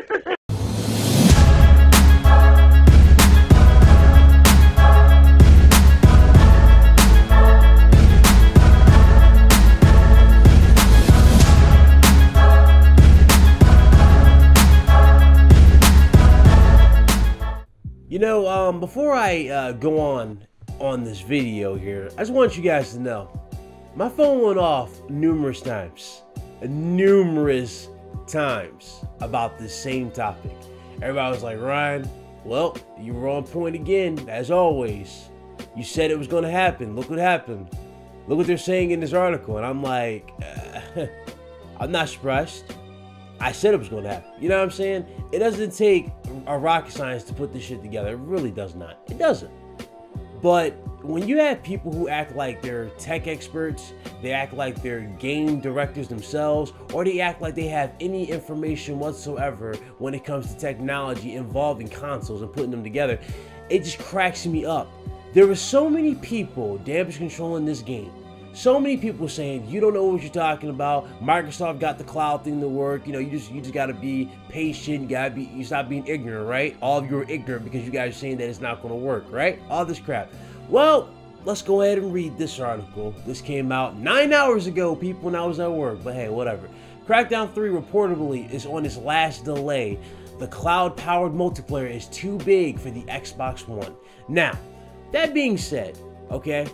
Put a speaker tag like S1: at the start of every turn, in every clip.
S1: You know, before I go on this video here, I just want you guys to know, my phone went off numerous times about this same topic. Everybody was like, Ryan, well, you were on point again, as always. You said it was going to happen. Look what happened. Look what they're saying in this article. And I'm like, I'm not surprised. I said it was going to happen. You know what I'm saying? It doesn't take a rocket science to put this shit together. It really does not. It doesn't. But when you have people who act like they're tech experts, they act like they're game directors themselves, or they act like they have any information whatsoever when it comes to technology involving consoles and putting them together, it just cracks me up. There were so many people damage controlling this game. So many people saying, you don't know what you're talking about. Microsoft got the cloud thing to work. You know, you just gotta be patient. You stop being ignorant, right? All of you are ignorant because you guys are saying that it's not gonna work, right? All this crap. Well, let's go ahead and read this article. This came out 9 hours ago, people, when I was at work. But hey, whatever. Crackdown 3 reportedly is on its last delay. The cloud-powered multiplayer is too big for the Xbox One. Now, that being said, okay,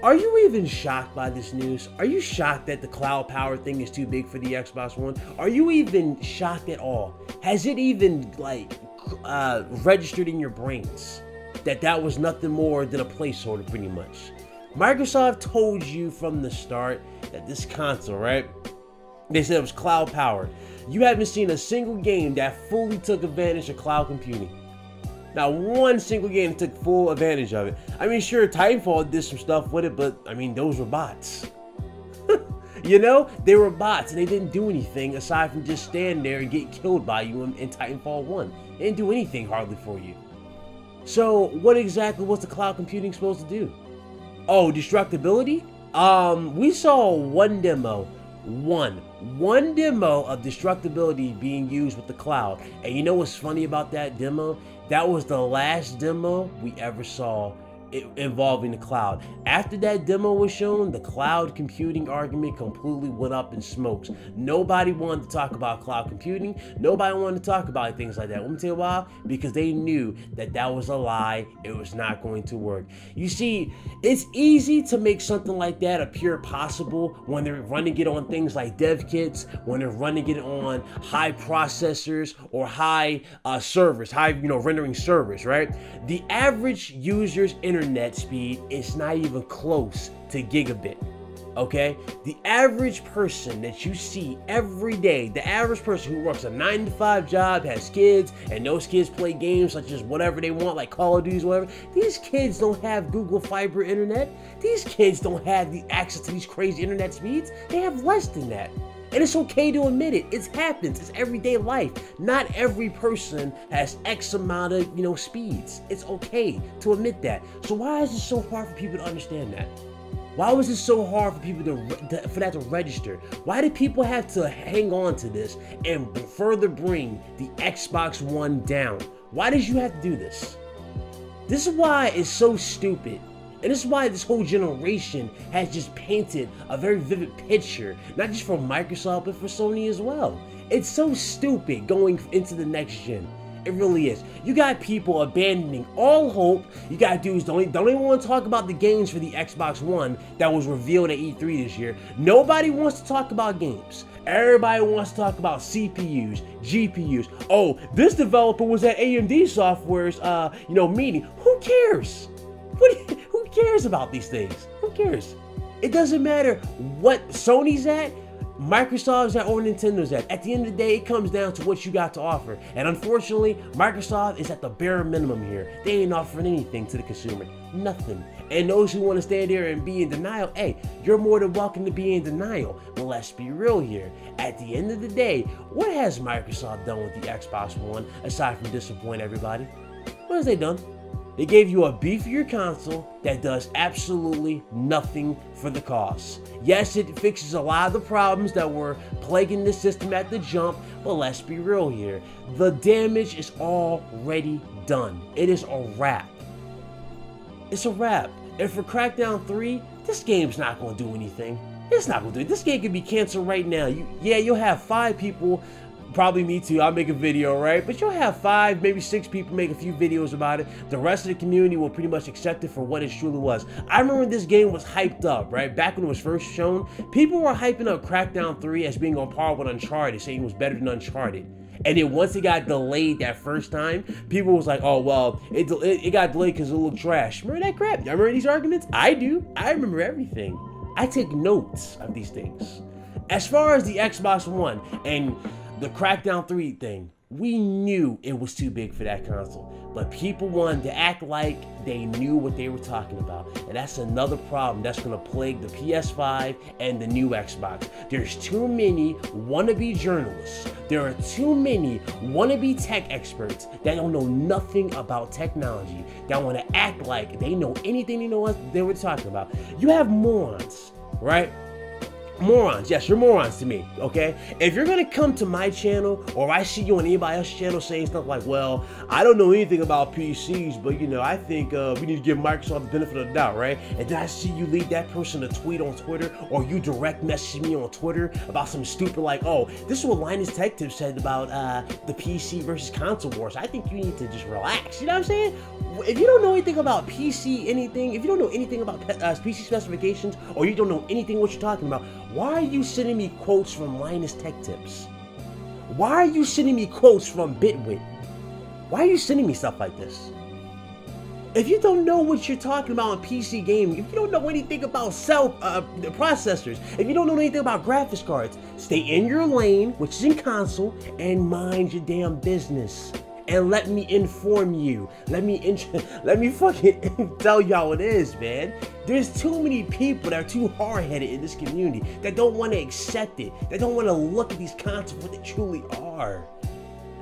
S1: are you even shocked by this news? Are you shocked that the cloud power thing is too big for the Xbox One? Are you even shocked at all? Has it even like registered in your brains that that was nothing more than a placeholder pretty much? Microsoft told you from the start that this console, right? They said it was cloud powered. You haven't seen a single game that fully took advantage of cloud computing. Not one single game took full advantage of it. I mean, sure, Titanfall did some stuff with it, but I mean, those were bots. You know, they were bots and they didn't do anything aside from just stand there and get killed by you in Titanfall 1. They didn't do anything hardly for you. So what exactly was the cloud computing supposed to do? Oh, destructibility? We saw one demo. One demo of destructibility being used with the cloud. And you know what's funny about that demo? That was the last demo we ever saw involving the cloud. After that demo was shown, the cloud computing argument completely went up in smokes. Nobody wanted to talk about cloud computing. Nobody wanted to talk about things like that. Let me tell you why. Because they knew that that was a lie. It was not going to work. You see, it's easy to make something like that appear possible when they're running it on things like dev kits, when they're running it on high processors or high servers, rendering servers, right? The average user's internet speed is not even close to gigabit. Okay, the average person that you see every day, the average person who works a 9-to-5 job, has kids, and those kids play games such as whatever they want, like Call of Duty, whatever. These kids don't have Google Fiber internet. These kids don't have the access to these crazy internet speeds. They have less than that. And it's okay to admit it. It happens. It's everyday life. Not every person has X amount of, speeds. It's okay to admit that. So why is it so hard for people to understand that? Why was it so hard for people for that to register? Why did people have to hang on to this and further bring the Xbox One down? Why did you have to do this? This is why it's so stupid. And this is why this whole generation has just painted a very vivid picture, not just for Microsoft, but for Sony as well. It's so stupid going into the next gen. It really is. You got people abandoning all hope. You got dudes don't even want to talk about the games for the Xbox One that was revealed at E3 this year. Nobody wants to talk about games. Everybody wants to talk about CPUs, GPUs. Oh, this developer was at AMD Software's, meeting. Who cares? Who cares about these things? Who cares? It doesn't matter what Sony's at, Microsoft's at, or Nintendo's at. At the end of the day, it comes down to what you got to offer. And unfortunately, Microsoft is at the bare minimum here. They ain't offering anything to the consumer. Nothing. And those who want to stand there and be in denial, hey, you're more than welcome to be in denial. But let's be real here. At the end of the day, what has Microsoft done with the Xbox One aside from disappoint everybody? What has they done? They gave you a beefier console that does absolutely nothing for the cause. Yes, it fixes a lot of the problems that were plaguing the system at the jump, but let's be real here. The damage is already done. It is a wrap. It's a wrap. And for Crackdown 3, this game's not going to do anything. It's not going to do it. This game could be canceled right now. You'll have 5 people, probably me too, I'll make a video, right? But you'll have 5, maybe 6 people make a few videos about it. The rest of the community will pretty much accept it for what it truly was. I remember when this game was hyped up, right? Back when it was first shown, people were hyping up Crackdown 3 as being on par with Uncharted, saying it was better than Uncharted. And then once it got delayed that first time, people was like, oh, well, it got delayed because it looked trash. Remember that crap? Y'all remember these arguments? I do. I remember everything. I take notes of these things. As far as the Xbox One and the Crackdown 3 thing, we knew it was too big for that console. But people wanted to act like they knew what they were talking about. And that's another problem that's going to plague the PS5 and the new Xbox. There's too many wannabe journalists. There are too many wannabe tech experts that don't know nothing about technology, that want to act like they know anything they know what they were talking about. You have morons, right? Morons, yes, you're morons to me, okay? If you're gonna come to my channel, or I see you on anybody else's channel saying stuff like, well, I don't know anything about PCs, but you know, I think we need to give Microsoft the benefit of the doubt, right? And then I see you leave that person a tweet on Twitter, or you direct message me on Twitter about some stupid like, oh, this is what Linus Tech Tips said about the PC versus console wars. I think you need to just relax, you know what I'm saying? If you don't know anything about PC anything, if you don't know anything about PC specifications, or you don't know anything what you're talking about, why are you sending me quotes from Linus Tech Tips? Why are you sending me quotes from Bitwit? Why are you sending me stuff like this? If you don't know what you're talking about in PC gaming, if you don't know anything about processors, if you don't know anything about graphics cards, stay in your lane, which is in console, and mind your damn business. And let me inform you. Let me fucking tell y'all what it is, man. There's too many people that are too hard-headed in this community that don't want to accept it. That don't want to look at these consoles for what they truly are.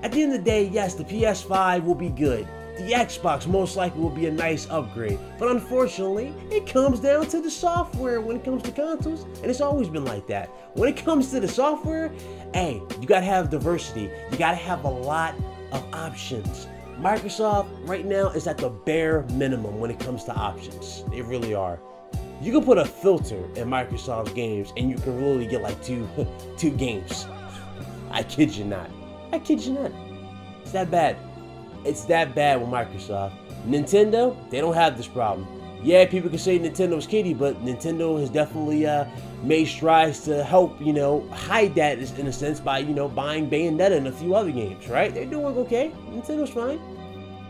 S1: At the end of the day, yes, the PS5 will be good. The Xbox most likely will be a nice upgrade. But unfortunately, it comes down to the software when it comes to consoles. And it's always been like that. When it comes to the software, hey, you gotta have diversity. You gotta have a lot of options. Microsoft right now is at the bare minimum when it comes to options. They really are. You can put a filter in Microsoft's games and you can really get like two games. I kid you not. I kid you not. It's that bad. It's that bad with Microsoft. Nintendo, they don't have this problem. Yeah, people can say Nintendo's kiddie, but Nintendo has definitely made strides to help, you know, hide that in a sense by, you know, buying Bayonetta and a few other games, right? They're doing okay. Nintendo's fine.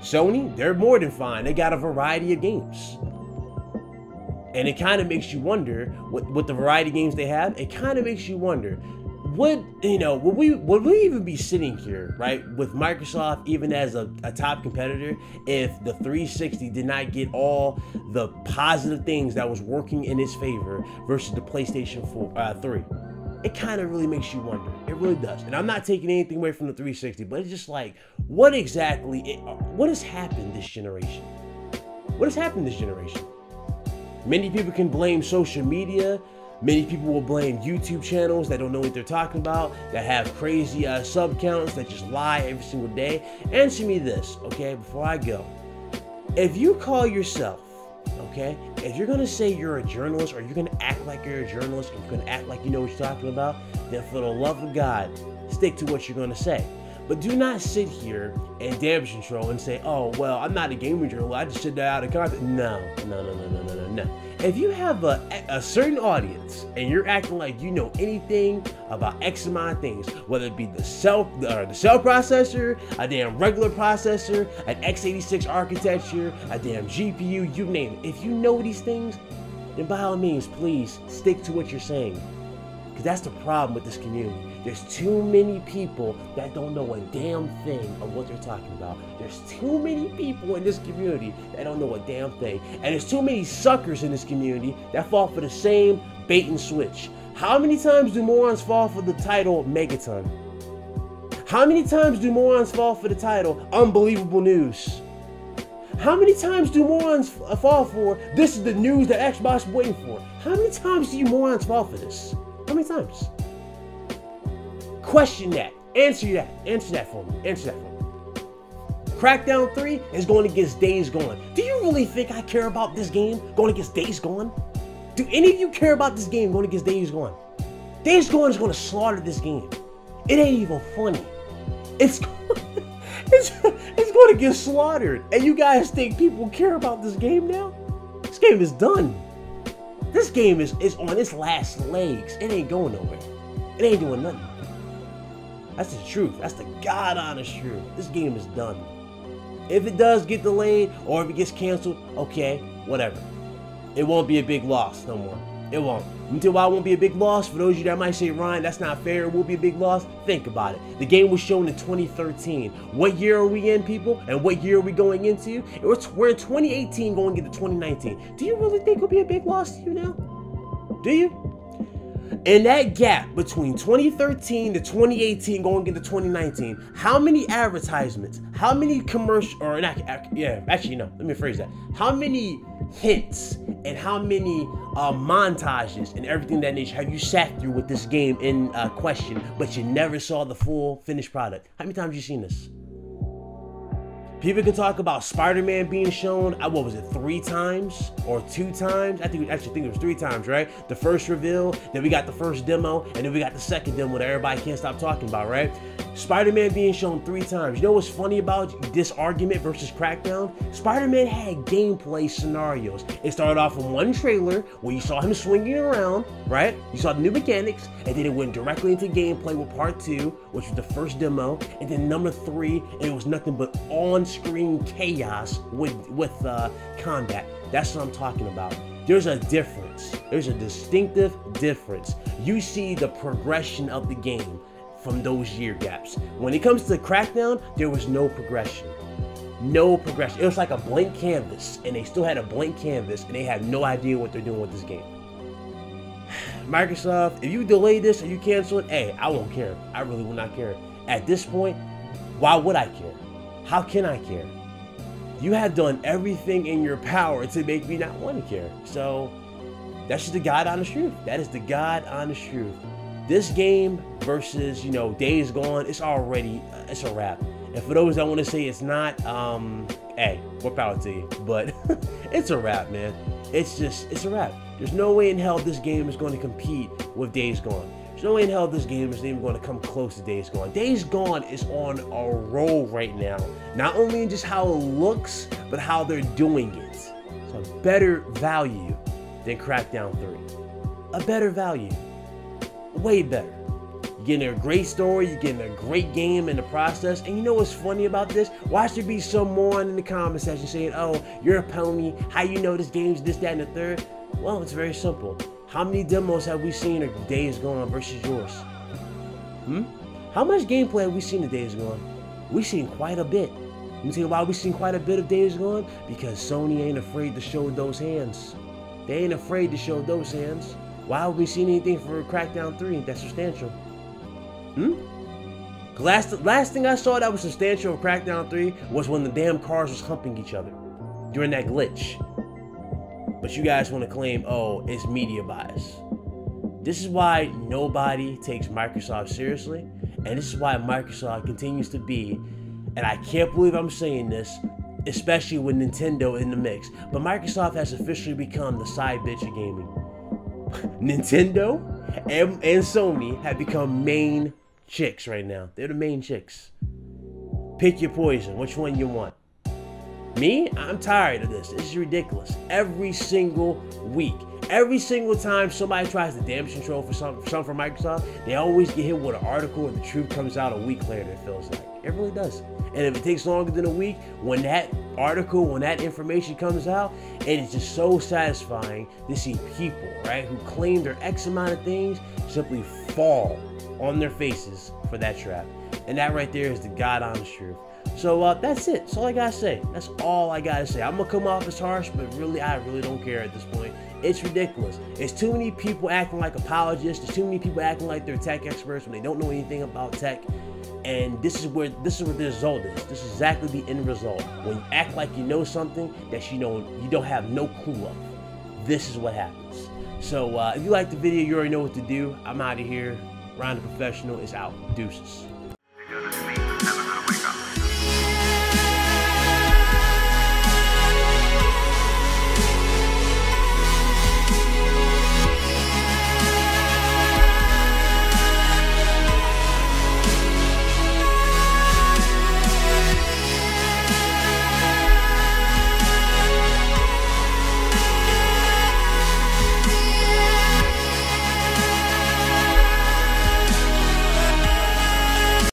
S1: Sony, they're more than fine. They got a variety of games. And it kind of makes you wonder, with the variety of games they have, it kind of makes you wonder, would we even be sitting here, right, with Microsoft even as a top competitor if the 360 did not get all the positive things that was working in its favor versus the PlayStation 3? It kind of really makes you wonder. It really does. And I'm not taking anything away from the 360, but it's just like, what has happened this generation? What has happened this generation? Many people can blame social media. Many people will blame YouTube channels that don't know what they're talking about, that have crazy sub counts, that just lie every single day. Answer me this, okay, before I go. If you call yourself, okay, if you're gonna say you're a journalist, or you're gonna act like you're a journalist, or you're gonna act like you know what you're talking about, then for the love of God, stick to what you're gonna say. But do not sit here and damage control and say, oh, well, I'm not a gaming journalist, I just sit there out of context. No. If you have a certain audience and you're acting like you know anything about X amount of things, whether it be the cell processor, a damn regular processor, an x86 architecture, a damn GPU, you name it. If you know these things, then by all means, please stick to what you're saying. Because that's the problem with this community. There's too many people that don't know a damn thing of what they're talking about. There's too many people in this community that don't know a damn thing. And there's too many suckers in this community that fall for the same bait and switch. How many times do morons fall for the title Megaton? How many times do morons fall for the title Unbelievable News? How many times do morons fall for, this is the news that Xbox is waiting for? How many times do you morons fall for this? How many times? Question that. Answer that. Answer that for me. Answer that for me. Crackdown 3 is going against Days Gone. Do you really think I care about this game going against Days Gone? Do any of you care about this game going against Days Gone? Days Gone is going to slaughter this game. It ain't even funny. It's going to get slaughtered. And you guys think people care about this game now? This game is done. This game is on its last legs. It ain't going nowhere. It ain't doing nothing. That's the truth. That's the God honest truth. This game is done. If it does get delayed or if it gets canceled, okay, whatever. It won't be a big loss no more. It won't. You tell why it won't be a big loss? For those of you that might say, Ryan, that's not fair, it will be a big loss. Think about it. The game was shown in 2013. What year are we in, people? And what year are we going into? We're in 2018 going into 2019. Do you really think it'll be a big loss to you now? Do you? In that gap between 2013 to 2018 going into 2019, how many advertisements, how many commercial, or not, yeah, actually no, let me phrase that. How many hints and how many montages and everything that nature have you sat through with this game in question, but you never saw the full finished product? How many times have you seen this? People can talk about Spider-Man being shown, what was it, 3 times or 2 times? I think it was 3 times, right? The first reveal, then we got the first demo, and then we got the second demo that everybody can't stop talking about, right? Spider-Man being shown 3 times. You know what's funny about this argument versus Crackdown? Spider-Man had gameplay scenarios. It started off in one trailer where you saw him swinging around, right? You saw the new mechanics, and then it went directly into gameplay with part 2, which was the first demo, and then number 3, and it was nothing but on-screen chaos with combat. That's what I'm talking about. There's a difference. There's a distinctive difference. You see the progression of the game from those year gaps. When it comes to Crackdown, there was no progression. No progression. It was like a blank canvas, and they still had a blank canvas, and they had no idea what they're doing with this game. Microsoft, if you delay this or you cancel it, hey, I won't care. I really will not care. At this point, why would I care? How can I care? You have done everything in your power to make me not want to care. So that's just the God honest truth. That is the God honest truth. This game versus, you know, Days Gone, it's already, it's a wrap. And for those that want to say it's not, hey, more power to you. But it's a wrap, man. It's a wrap. There's no way in hell this game is going to compete with Days Gone. There's no way in hell this game is even going to come close to Days Gone. Days Gone is on a roll right now. Not only in just how it looks, but how they're doing it. It's a better value than Crackdown 3. A better value. Way better. You're getting a great story, you're getting a great game in the process. And you know what's funny about this? Watch there be some moron in the comment section saying, oh, you're a pony, how you know this game's this, that, and the third? Well, it's very simple. How many demos have we seen of Days Gone versus yours? How much gameplay have we seen of Days Gone? We've seen quite a bit. You see why we've seen quite a bit of Days Gone? Because Sony ain't afraid to show those hands. They ain't afraid to show those hands. Why have we seen anything for Crackdown 3 that's substantial? Last thing I saw that was substantial of Crackdown 3 was when the damn cars was humping each other during that glitch. But you guys want to claim, oh, it's media bias. This is why nobody takes Microsoft seriously, and this is why Microsoft continues to be, and I can't believe I'm saying this, especially with Nintendo in the mix, but Microsoft has officially become the side bitch of gaming. Nintendo and Sony have become main chicks right now. They're the main chicks. Pick your poison, which one you want. Me, I'm tired of this. This is ridiculous. Every single week, every single time somebody tries to damage control for something from Microsoft, they always get hit with an article and the truth comes out a week later, it feels like. It really does. And if it takes longer than a week, when that article, when that information comes out, it is just so satisfying to see people, right, who claim their X amount of things simply fall on their faces for that trap. And that right there is the God honest truth. So that's it. That's all I gotta say. That's all I gotta say. I'm gonna come off as harsh, but really, I really don't care at this point. It's ridiculous. It's too many people acting like apologists. There's too many people acting like they're tech experts when they don't know anything about tech. And this is what the result is. This is exactly the end result. When you act like you know something that you don't have no clue of, this is what happens. So if you like the video, you already know what to do. I'm out of here. Ryan the Professional is out. Deuces.